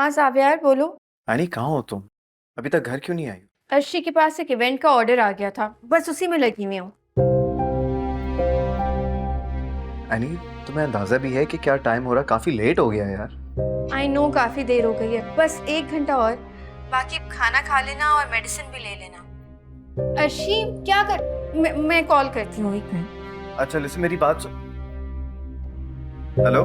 हाँ साबियार बोलो। यानी कहाँ हो तुम? अभी तक घर क्यों नहीं आई? अर्शी के पास एक इवेंट का ऑर्डर आ गया था, बस उसी में लगी हुई हूँ। यानी तुम्हें अंदाजा भी है कि क्या टाइम हो रहा? काफी लेट हो गया यार। आई नो काफी देर हो गई है, बस 1 घंटा और, बाकी खाना खा लेना और मेडिसिन भी ले लेना। अर्शी क्या कर, मैं कॉल करती हूँ 1 मिनट। अच्छा लिसन, मेरी बात सुन। हेलो?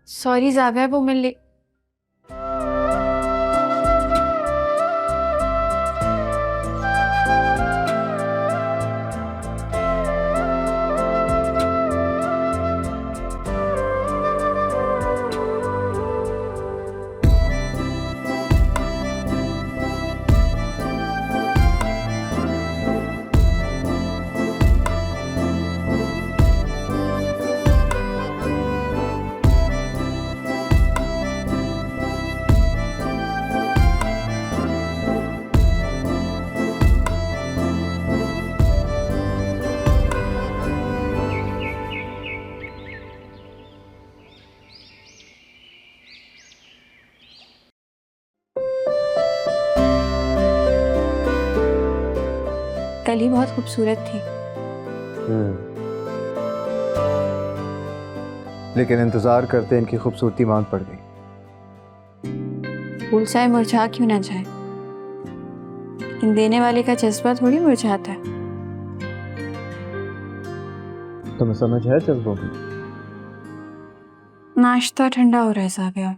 सॉरी जाविया, वो मैं ले कली बहुत खूबसूरत थी, लेकिन इंतजार करते इनकी खूबसूरती मांग पड़ गई। फूल चाहे मुरझा क्यों ना जाए, लेकिन देने वाले का जज्बा थोड़ी मुरझाता है। तुम्हें समझ है जज्बों की? नाश्ता ठंडा हो रहा है साबिया।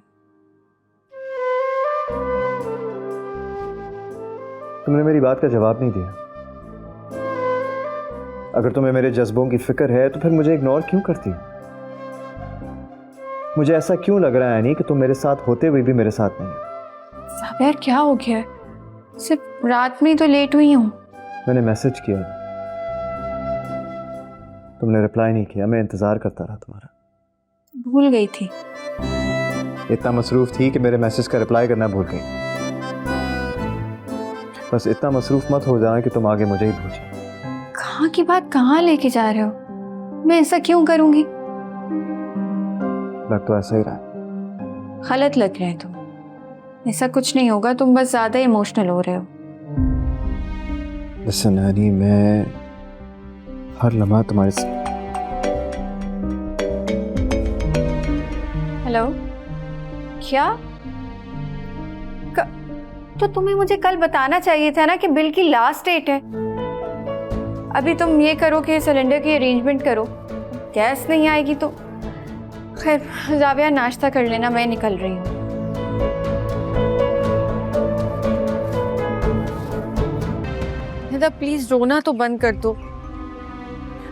तुमने मेरी बात का जवाब नहीं दिया। अगर तुम्हें मेरे जज्बों की फिक्र है तो फिर मुझे इग्नोर क्यों करती हो? मुझे ऐसा क्यों लग रहा है यानी कि तुम मेरे साथ होते हुए भी मेरे साथ नहीं हो? साबिया क्या हो गया है? सिर्फ रात में ही तो लेट हुई हूँ। मैंने मैसेज किया, तुमने रिप्लाई नहीं किया। मैं इंतजार करता रहा तुम्हारा। भूल गई थी। इतना मसरूफ थी कि मेरे मैसेज का रिप्लाई करना भूल गई। बस इतना मसरूफ मत हो जाए कि तुम आगे मुझे ही भूल जाओ। कहाँ की बात कहाँ लेके जा रहे हो? मैं ऐसा क्यों करूंगी? लग तो ऐसा ही रहा है। गलत लग रहे हैं तुम। ऐसा कुछ नहीं होगा, तुम बस ज्यादा इमोशनल हो रहे हो। लिसन हनी, मैं हर लम्हा तुम्हारे साथ। हेलो, क्या तो तुम्हें मुझे कल बताना चाहिए था ना कि बिल की लास्ट डेट है। अभी तुम ये करो कि सिलेंडर की अरेंजमेंट करो, गैस नहीं आएगी तो खैर। जाविया नाश्ता कर लेना, मैं निकल रही हूँ। प्लीज रोना तो बंद कर दो।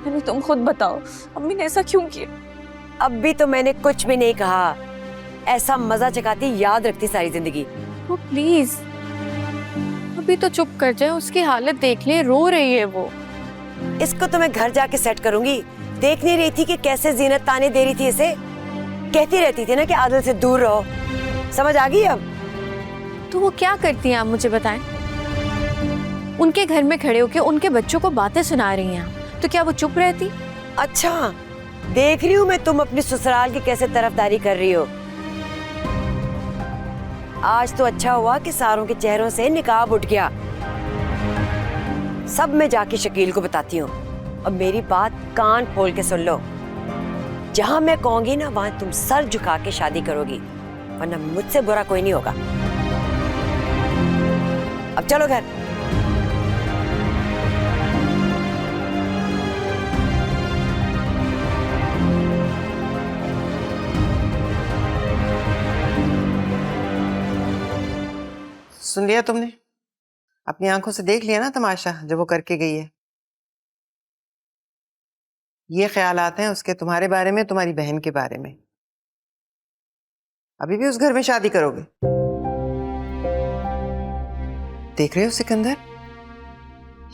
अरे तुम खुद बताओ, अम्मी ने ऐसा क्यों किया? अब भी तो मैंने कुछ भी नहीं कहा। ऐसा मजा चकाती याद रखती सारी जिंदगी। तो प्लीज अभी तो चुप कर जाए, उसकी हालत देख ले, रो रही है वो। इसको तो मैं घर जाके सेट करूंगी। देख नहीं रही थी कि कैसे जीनत ताने दे रही थी इसे? कहती रहती थी ना कि आदिल से दूर रहो। समझ आ गई अब? तो वो क्या करती हैं आप मुझे बताएं? उनके घर में खड़े होकर उनके बच्चों को बातें सुना रही हैं, तो क्या वो चुप रहती? अच्छा, देख रही हूँ मैं तुम अपनी ससुराल की कैसे तरफदारी कर रही हो। आज तो अच्छा हुआ कि सारों के चेहरों से निकाब उठ गया। सब मैं जाके शकील को बताती हूँ। अब मेरी बात कान खोल के सुन लो। जहां मैं कहूंगी ना वहां तुम सर झुका के शादी करोगी, वरना मुझसे बुरा कोई नहीं होगा। अब चलो घर। सुन लिया तुमने? अपनी आंखों से देख लिया ना तमाशा जो वो करके गई है। ये ख्यालात हैं उसके तुम्हारे बारे में, तुम्हारी बहन के बारे में। अभी भी उस घर में शादी करोगे? देख रहे हो सिकंदर,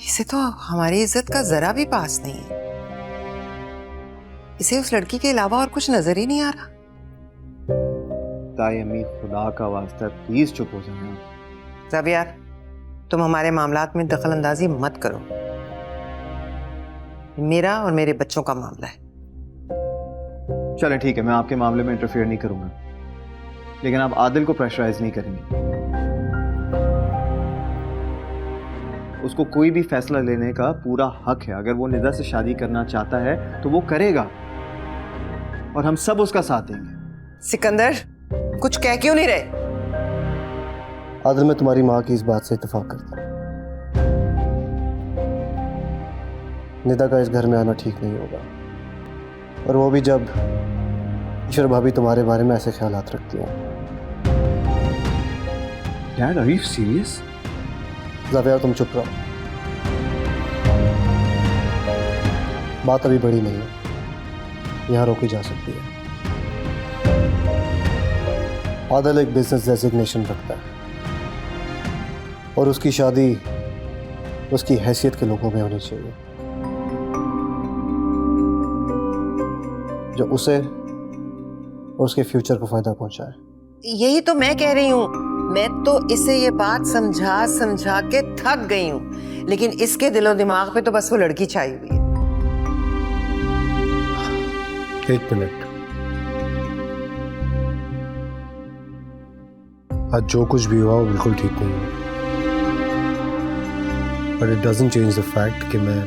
इसे तो हमारी इज्जत का जरा भी पास नहीं है। इसे उस लड़की के अलावा और कुछ नजर ही नहीं आ रहा। ताई अम्मी, खुदा का वास्ता प्लीज चुप हो जाए। ज़ावियार, तुम हमारे मामलात में दखल अंदाजी मत करो। मेरा और मेरे बच्चों का मामला है। चलें ठीक है, मैं आपके मामले में इंटरफेयर नहीं करूंगा, लेकिन आप आदिल को प्रेशराइज नहीं करेंगे। उसको कोई भी फैसला लेने का पूरा हक है। अगर वो निदा से शादी करना चाहता है तो वो करेगा, और हम सब उसका साथ देंगे। सिकंदर, कुछ कह क्यों नहीं रहे? आदिल, मैं तुम्हारी माँ की इस बात से इत्तेफाक करता हूँ। निदा का इस घर में आना ठीक नहीं होगा, और वो भी जब ईश्वर भाभी तुम्हारे बारे में ऐसे ख्यालात रखती हैं। Dad, are you serious? ज़ाविया, तुम चुप रहो। बात अभी बड़ी नहीं है, यहाँ रोकी जा सकती है। आदिल एक बिजनेस डेजिग्नेशन रखता है, और उसकी शादी उसकी हैसियत के लोगों में होनी चाहिए, जो उसे और उसके फ्यूचर को फायदा पहुंचाए। यही तो मैं कह रही हूँ। मैं तो इसे ये बात समझा समझा के थक गई हूँ, लेकिन इसके दिलो दिमाग पे तो बस वो लड़की छाई हुई है। एक मिनट, आज जो कुछ भी हुआ वो बिल्कुल ठीक नहीं है, but it doesn't change the fact कि मैं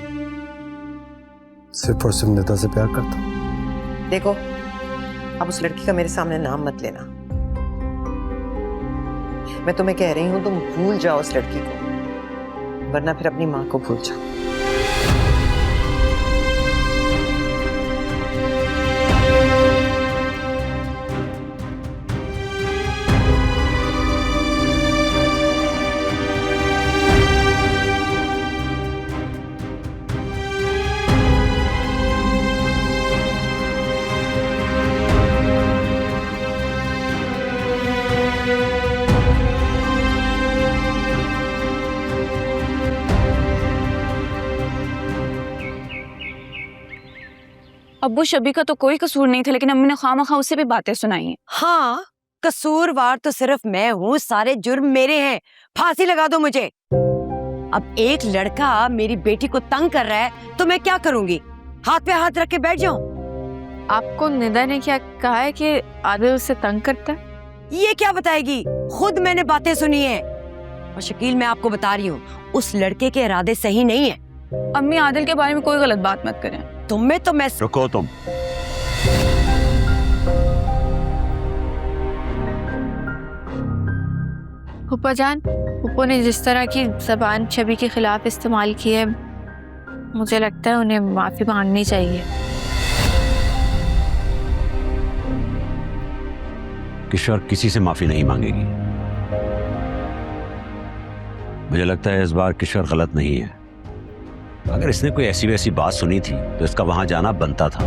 सिर्फ और सिर्फ निदा से प्यार करता हूँ। देखो, अब उस लड़की का मेरे सामने नाम मत लेना। मैं तुम्हें कह रही हूँ, तुम भूल जाओ उस लड़की को, वरना फिर अपनी माँ को भूल जाओ। अब्बू, शबी का तो कोई कसूर नहीं था, लेकिन अम्मी ने खामखा उसे भी बातें सुनाई हैं। हाँ, कसूरवार तो सिर्फ मैं हूँ, सारे जुर्म मेरे हैं। फांसी लगा दो मुझे। अब एक लड़का मेरी बेटी को तंग कर रहा है तो मैं क्या करूंगी? हाथ पे हाथ रख के बैठ जाऊं? आपको निदा ने क्या कहा है कि आदिल उसे तंग करता है? ये क्या बताएगी? खुद मैंने बातें सुनी है। और शकील, मैं आपको बता रही हूँ, उस लड़के के इरादे सही नहीं है। अम्मी, आदिल के बारे में कोई गलत बात मत करें। तुम्हें तो मैं रुको तुम। फूफा जान, फूफो ने जिस तरह की ज़बान छवि के खिलाफ इस्तेमाल की है, मुझे लगता है उन्हें माफ़ी मांगनी चाहिए। किशोर किसी से माफी नहीं मांगेगी। मुझे लगता है इस बार किशोर गलत नहीं है। अगर इसने कोई ऐसी वैसी बात सुनी थी तो इसका वहां जाना बनता था।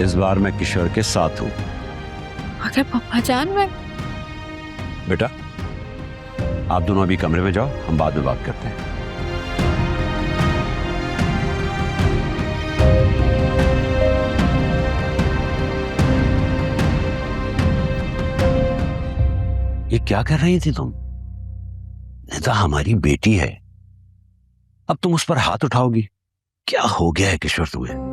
इस बार मैं किशोर के साथ हूं। अगर पापा जान, मैं बेटा, आप दोनों अभी कमरे में जाओ, हम बाद में बात करते हैं। ये क्या कर रही थी तुम? निदा हमारी बेटी है, अब तुम उस पर हाथ उठाओगी? क्या हो गया है किशोर तुम्हें?